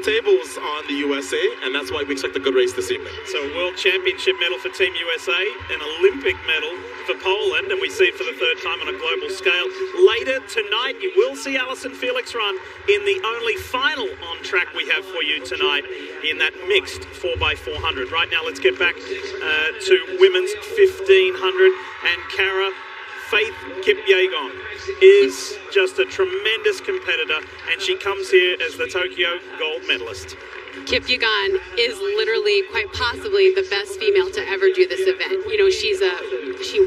tables on the USA, and that's why we expect a good race this evening. So a World Championship medal for Team USA, an Olympic medal for Poland, and we see it for the third time on a global scale. Later tonight, you will see Allyson Felix run in the only final on-track we have for you tonight in that mixed 4x400. Right now, let's get back to women's 1500, and Cara, Faith Kipyegon is just a tremendous competitor, and she comes here as the Tokyo gold medalist. Kipyegon is literally, quite possibly, the best female to ever do this event. You know, she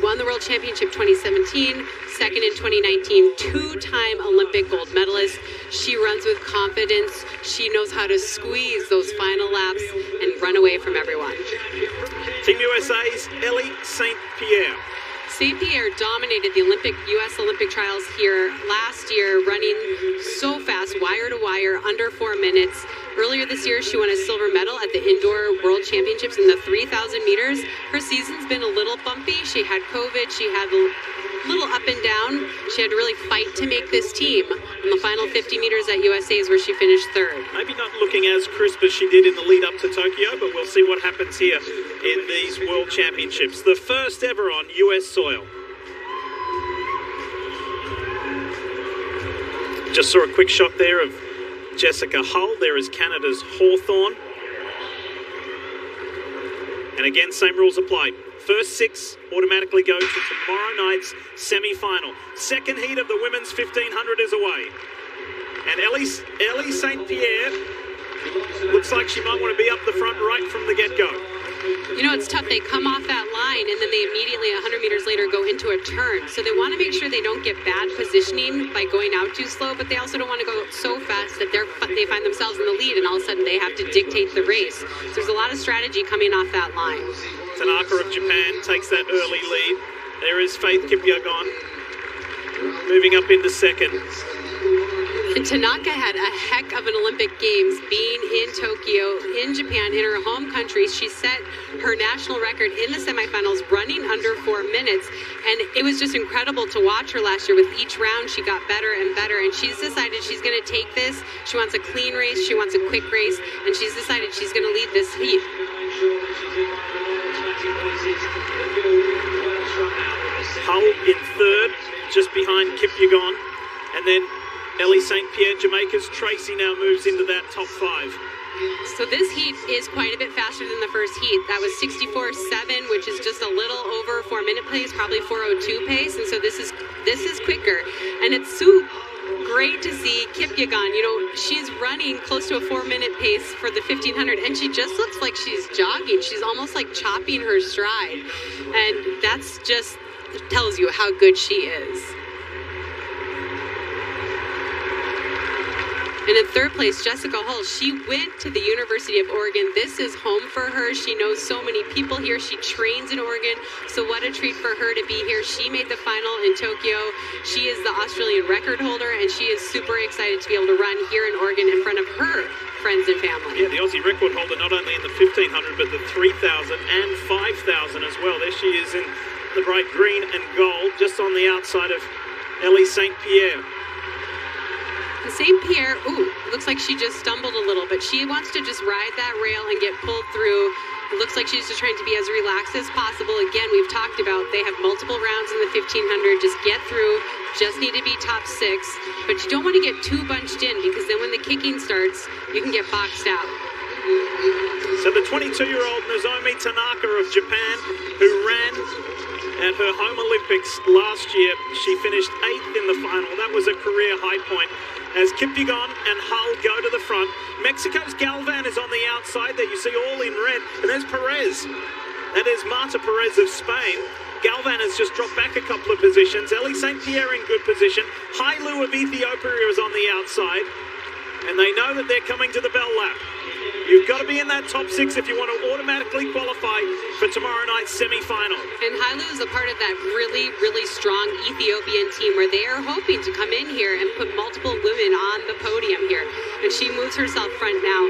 won the World Championship 2017, second in 2019, two-time Olympic gold medalist. She runs with confidence. She knows how to squeeze those final laps and run away from everyone. Team USA's Ellie St. Pierre. St. Pierre dominated the U.S. Olympic trials here last year, running so fast, wire to wire, under 4 minutes. Earlier this year, she won a silver medal at the Indoor World Championships in the 3,000 meters. Her season's been a little bumpy. She had COVID. She had a little up and down. She had to really fight to make this team. In the final 50 meters at USA is where she finished third. Maybe not looking as crisp as she did in the lead up to Tokyo, but we'll see what happens here in these World Championships. The first ever on US soil. Just saw a quick shot there of Jessica Hull. There is Canada's Hawthorne. And again, same rules apply. First 6 automatically go to tomorrow night's semi-final. Second heat of the women's 1500 is away. And Ellie St. Pierre looks like she might want to be up the front right from the get-go. You know, it's tough. They come off that line, and then they immediately, 100 meters later, go into a turn. So they want to make sure they don't get bad positioning by going out too slow, but they also don't want to go so fast that they find themselves in the lead, and all of a sudden they have to dictate the race. So there's a lot of strategy coming off that line. Tanaka of Japan takes that early lead. There is Faith Kipyegon moving up into second. And Tanaka had a heck of an Olympic Games being in Tokyo, in Japan, in her home country. She set her national record in the semifinals running under 4 minutes. And it was just incredible to watch her last year. With each round, she got better and better. And she's decided she's going to take this. She wants a clean race. She wants a quick race. And she's decided she's going to lead this heat. Hull in third, just behind Kipyegon. And then Ellie St. Pierre, Jamaica's Tracy, now moves into that top 5. So this heat is quite a bit faster than the first heat. That was 64.7, which is just a little over 4 minute pace, probably 4:02 pace. And so this is quicker. And it's so great to see Kipyegon. You know, she's running close to a 4 minute pace for the 1500, and she just looks like she's jogging. She's almost like chopping her stride. And that's just tells you how good she is. And in third place, Jessica Hull, she went to the University of Oregon. This is home for her. She knows so many people here. She trains in Oregon. So what a treat for her to be here. She made the final in Tokyo. She is the Australian record holder, and she is super excited to be able to run here in Oregon in front of her friends and family. Yeah, the Aussie record holder not only in the 1500, but the 3000 and 5000 as well. There she is in the bright green and gold, just on the outside of Ellie St. Pierre. St. Pierre, looks like she just stumbled a little, but she wants to just ride that rail and get pulled through. It looks like she's just trying to be as relaxed as possible. Again, we've talked about they have multiple rounds in the 1500. Just get through, just need to be top 6. But you don't want to get too bunched in, because then when the kicking starts, you can get boxed out. So the 22-year-old Nozomi Tanaka of Japan, who ran at her home Olympics last year, she finished 8th in the final. That was a career high point. As Kipyegon and Hull go to the front, Mexico's Galvan is on the outside there. You see all in red. And there's Perez. That is Marta Perez of Spain. Galvan has just dropped back a couple of positions. Ellie St. Pierre in good position. Hailu of Ethiopia is on the outside. And they know that they're coming to the bell lap. You've got to be in that top 6 if you want to automatically qualify for tomorrow night's semi-final. And Hailu is a part of that really, really strong Ethiopian team where they are hoping to come in here and put multiple women on the podium here. And she moves herself front now.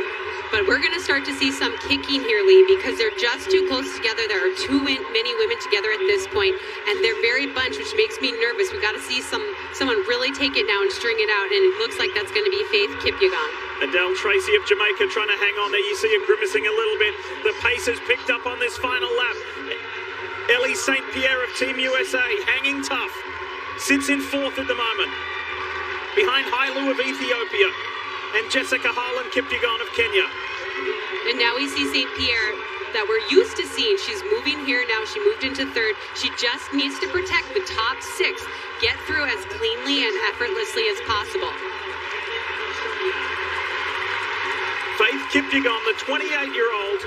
But we're going to start to see some kicking here, Lee, because they're just too close together. There are too many women together at this point, and they're very bunched, which makes me nervous. We've got to see someone really take it now and string it out, and it looks like that's going to be Faith Kipyegon. Adele Tracy of Jamaica trying to hang on there. You see her grimacing a little bit. The pace has picked up on this final lap. Ellie St. Pierre of Team USA hanging tough. Sits in fourth at the moment. Behind Hailu of Ethiopia and Jessica Harlan Kipyegon of Kenya. And now we see St. Pierre that we're used to seeing. She's moving here now. She moved into third. She just needs to protect the top six. Get through as cleanly and effortlessly as possible. Faith Kipyegon, the 28-year-old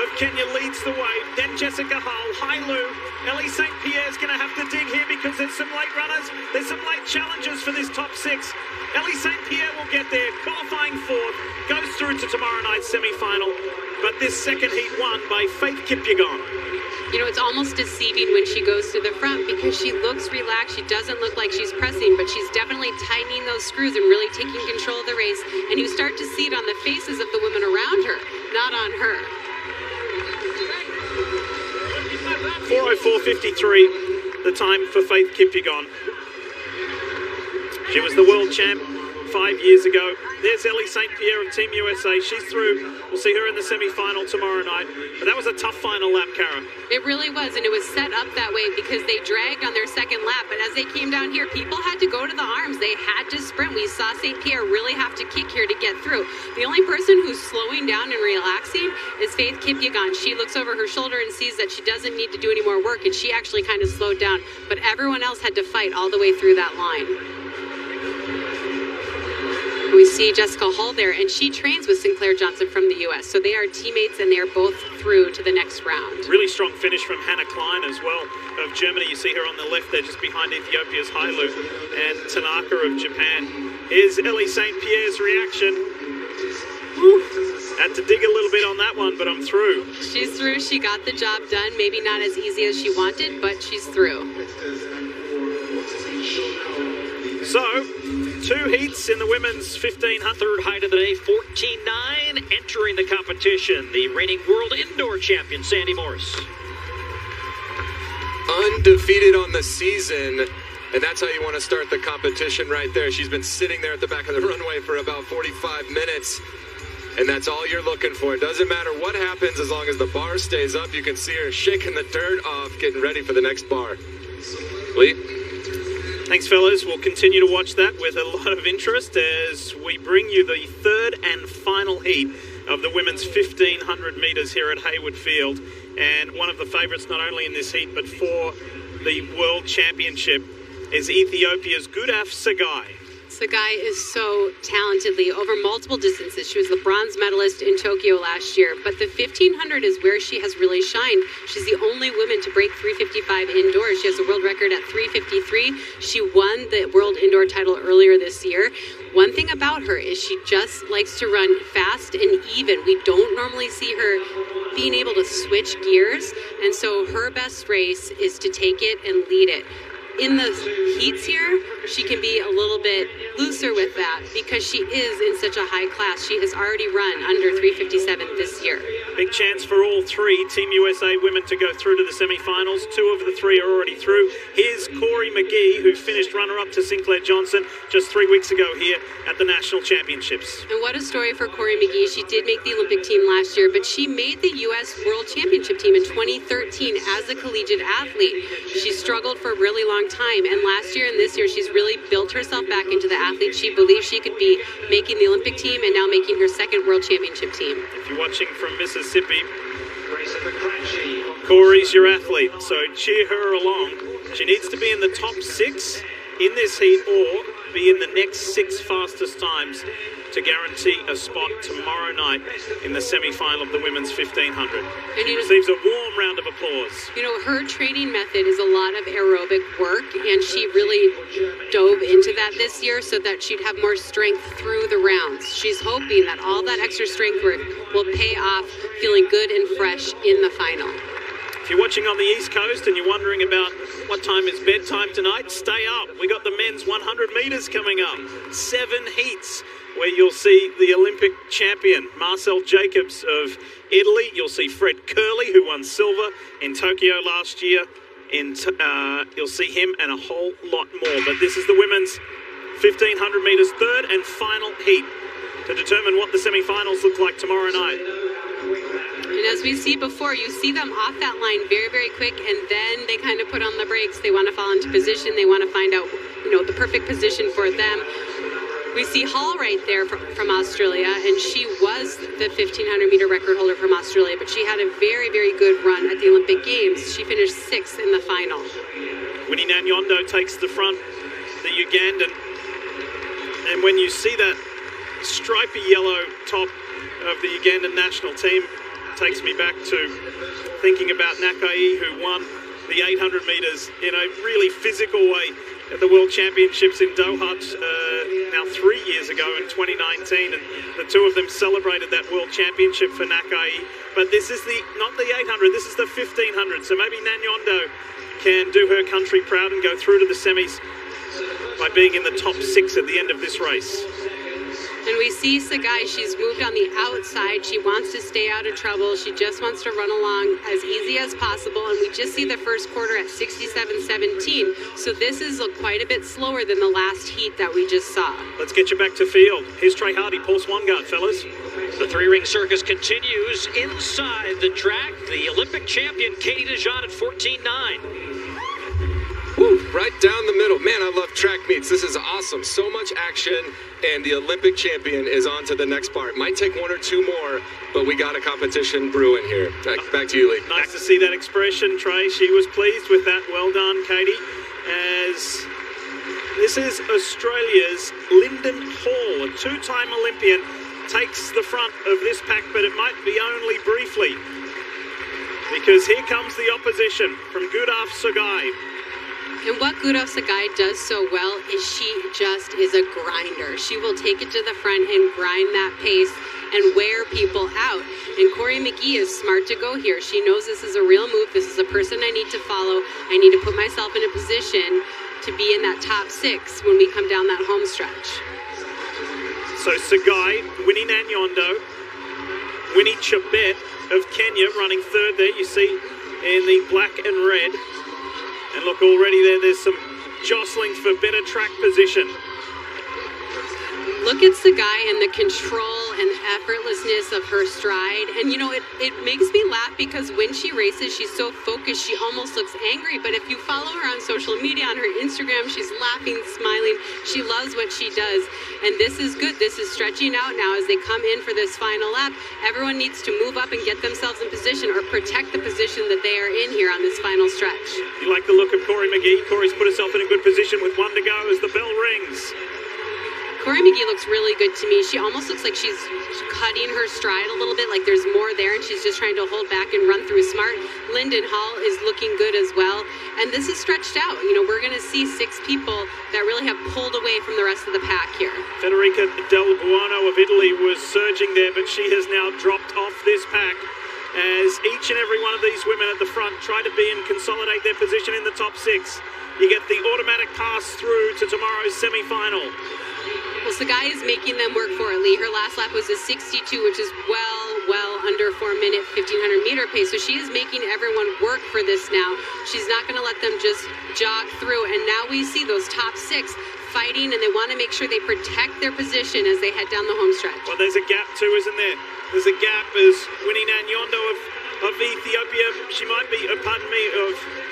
of Kenya, leads the way. Then Jessica Hull, Hailu. Ellie St. Pierre's going to have to dig here because there's some late runners. There's some late challengers for this top six. Ellie St. Pierre will get there, qualifying fourth, goes through to tomorrow night's semi-final. But this second heat won by Faith Kipyegon. You know, it's almost deceiving when she goes to the front because she looks relaxed. She doesn't look like she's pressing, but she's definitely tightening those screws and really taking control of the race. And you start to see it on the faces of the women around her, not on her. 4:04.53, the time for Faith Kipyegon. She was the world champ 5 years ago. There's Ellie St. Pierre of Team USA. She's through. We'll see her in the semi-final tomorrow night. But that was a tough final lap, Kara. It really was, and it was set up that way because they dragged on their second lap. But as they came down here, people had to go to the arms. They had to sprint. We saw St. Pierre really have to kick here to get through. The only person who's slowing down and relaxing is Faith Kipyegon. She looks over her shoulder and sees that she doesn't need to do any more work, and she actually kind of slowed down. But everyone else had to fight all the way through that line. We see Jessica Hull there, and she trains with Sinclair Johnson from the U.S., so they are teammates, and they are both through to the next round. Really strong finish from Hannah Klein as well of Germany. You see her on the left there, just behind Ethiopia's Hailu, and Tanaka of Japan. Here's Ellie St. Pierre's reaction. Woo. Had to dig a little bit on that one, but I'm through. She's through. She got the job done. Maybe not as easy as she wanted, but she's through. So, 2 heats in the women's 1500 height of the day, 14.9, entering the competition, the reigning world indoor champion, Sandy Morris. Undefeated on the season, and that's how you want to start the competition right there. She's been sitting there at the back of the runway for about 45 minutes, and that's all you're looking for. It doesn't matter what happens as long as the bar stays up. You can see her shaking the dirt off, getting ready for the next bar. Lee? Thanks, fellas. We'll continue to watch that with a lot of interest as we bring you the third and final heat of the women's 1500 metres here at Hayward Field. And one of the favourites not only in this heat but for the World Championship is Ethiopia's Gudaf Sagai. Sagai is so talentedly over multiple distances. She was the bronze medalist in Tokyo last year, but the 1500 is where she has really shined. She's the only woman to break 355 indoors. She has a world record at 353. She won the world indoor title earlier this year. One thing about her is she just likes to run fast and even. We don't normally see her being able to switch gears, and so her best race is to take it and lead it. In the heats here, she can be a little bit looser with that because she is in such a high class. She has already run under 357 this year. Big chance for all 3 Team USA women to go through to the semi-finals. 2 of the 3 are already through. Here's Corey McGee, who finished runner-up to Sinclair Johnson just 3 weeks ago here at the National Championships. And what a story for Corey McGee. She did make the Olympic team last year, but she made the U.S. World Championship team in 2013 as a collegiate athlete. She struggled for a really long time, and last year and this year she's really built herself back into the athlete she believed she could be, making the Olympic team and now making her second World Championship team. If you're watching from Mississippi, Corey's your athlete, so cheer her along. She needs to be in the top 6 in this heat or be in the next 6 fastest times to guarantee a spot tomorrow night in the semi-final of the women's 1500. And she receives a warm round of applause. You know, her training method is a lot of aerobic work, and she really dove into that this year so that she'd have more strength through the rounds. She's hoping that all that extra strength work will pay off, feeling good and fresh in the final. If you're watching on the East Coast and you're wondering about what time is bedtime tonight, stay up. We got the men's 100 metres coming up. 7 heats where you'll see the Olympic champion, Marcel Jacobs of Italy. You'll see Fred Curley, who won silver in Tokyo last year. You'll see him and a whole lot more. But this is the women's 1500 metres third and final heat. to determine what the semi-finals look like tomorrow night. And as we see before, you see them off that line very, very quick, and then they kind of put on the brakes. They want to fall into position. They want to find out, the perfect position for them. We see Hall right there from Australia, and she was the 1,500-meter record holder from Australia, but she had a very, very good run at the Olympic Games. She finished 6th in the final. Winnie Nanyondo takes the front, the Ugandan, and when you see that stripy yellow top of the Ugandan national team, takes me back to thinking about Nakai, who won the 800 metres in a really physical way at the World Championships in Doha now 3 years ago in 2019, and the two of them celebrated that World Championship for Nakai. But this is not the 800, this is the 1500, so maybe Nanyondo can do her country proud and go through to the semis by being in the top 6 at the end of this race. And we see Sagai, she's moved on the outside. She wants to stay out of trouble. She just wants to run along as easy as possible. And we just see the first quarter at 67.17. So this is quite a bit slower than the last heat that we just saw. Let's get you back to field. Here's Trey Hardy, Paul Swangard, fellas. The three-ring circus continues inside the track. The Olympic champion, Katie DeJean, at 14.9. Right down the middle. Man, I love track meets. This is awesome. So much action, and the Olympic champion is on to the next part. Might take 1 or 2 more, but we got a competition brewing here. Back to you, Lee. Nice to see that expression, Trey. She was pleased with that. Well done, Katie. As this is Australia's Lyndon Hall, a 2-time Olympian, takes the front of this pack, but it might be only briefly, because here comes the opposition from Gudaf Sagai. And what Gudaf Sagai does so well is she just is a grinder. She will take it to the front and grind that pace and wear people out. And Corey McGee is smart to go here. She knows this is a real move. This is a person I need to follow. I need to put myself in a position to be in that top 6 when we come down that home stretch. So Sagai, Winnie Nanyondo, Winnie Chebet of Kenya running 3rd there. You see in the black and red. And look, already there's some jostling for better track position. Look at Sagai and the control and effortlessness of her stride. And it makes me laugh because when she races, she's so focused, she almost looks angry. But if you follow her on social media, on her Instagram, she's laughing, smiling. She loves what she does. And this is good. This is stretching out now as they come in for this final lap. Everyone needs to move up and get themselves in position or protect the position that they are in here on this final stretch. You like the look of Corey McGee? Corey's put herself in a good position with 1 to go as the bell rings. Corey McGee looks really good to me. She almost looks like she's cutting her stride a little bit, like there's more there, and she's just trying to hold back and run through smart. Lyndon Hall is looking good as well. And this is stretched out. We're going to see 6 people that really have pulled away from the rest of the pack here. Federica Del Buono of Italy was surging there, but she has now dropped off this pack as each and every one of these women at the front try to be and consolidate their position in the top 6. You get the automatic pass through to tomorrow's semi-final. Well, Sagai is making them work for it, Lee. Her last lap was a 62, which is well under 4-minute 1,500-meter pace. So she is making everyone work for this now. She's not going to let them just jog through. And now we see those top 6 fighting, and they want to make sure they protect their position as they head down the home stretch. Well, there's a gap too, isn't there? There's a gap as Winnie Nanyondo of Ethiopia, she might be, of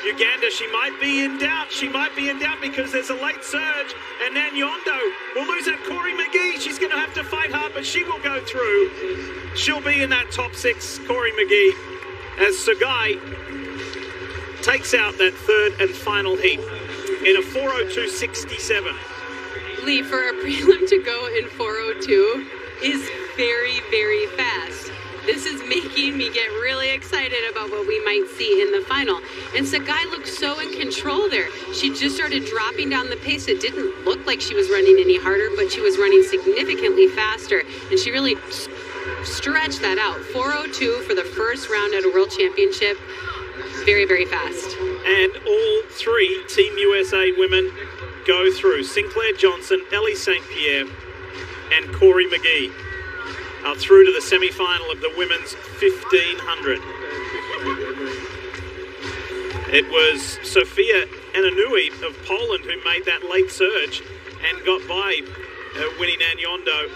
Uganda, she might be in doubt. She might be in doubt because there's a late surge, and Nanyondo will lose that. Corey McGee, she's going to have to fight hard, but she will go through. She'll be in that top 6, Corey McGee, as Sagai takes out that 3rd and final heat in a 4:02.67. Lee, for a prelim to go in 4:02 is very, very fast. This is making me get really excited about what we might see in the final. And Sagai looked so in control there. She just started dropping down the pace. It didn't look like she was running any harder, but she was running significantly faster. And she really stretched that out. 4:02 for the first round at a World Championship. Very, very fast. And all 3 Team USA women go through. Sinclair Johnson, Ellie St. Pierre, and Corey McGee are through to the semi-final of the women's 1500. It was Sofia Ananui of Poland who made that late surge and got by Winnie Nanyondo.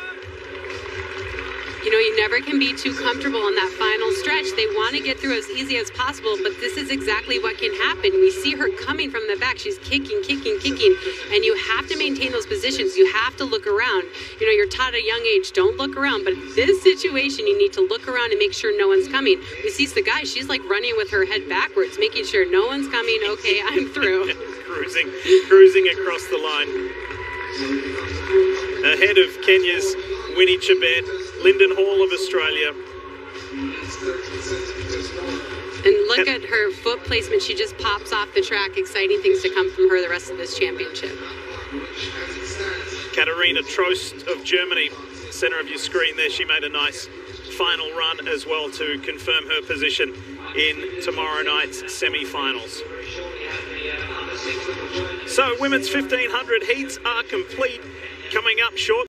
You know, you never can be too comfortable in that final stretch. They want to get through as easy as possible, but this is exactly what can happen. We see her coming from the back. She's kicking, and you have to maintain those positions. You have to look around. You know, you're taught at a young age, don't look around, but this situation, you need to look around and make sure no one's coming. We see the guy, she's like running with her head backwards, making sure no one's coming. Okay, I'm through. cruising across the line. Ahead of Kenya's Winnie Chebet, Lyndon Hall of Australia. And look at her foot placement. She just pops off the track. Exciting things to come from her the rest of this championship. Katharina Trost of Germany, center of your screen there. She made a nice final run as well to confirm her position in tomorrow night's semi-finals. So women's 1500 heats are complete. Coming up short.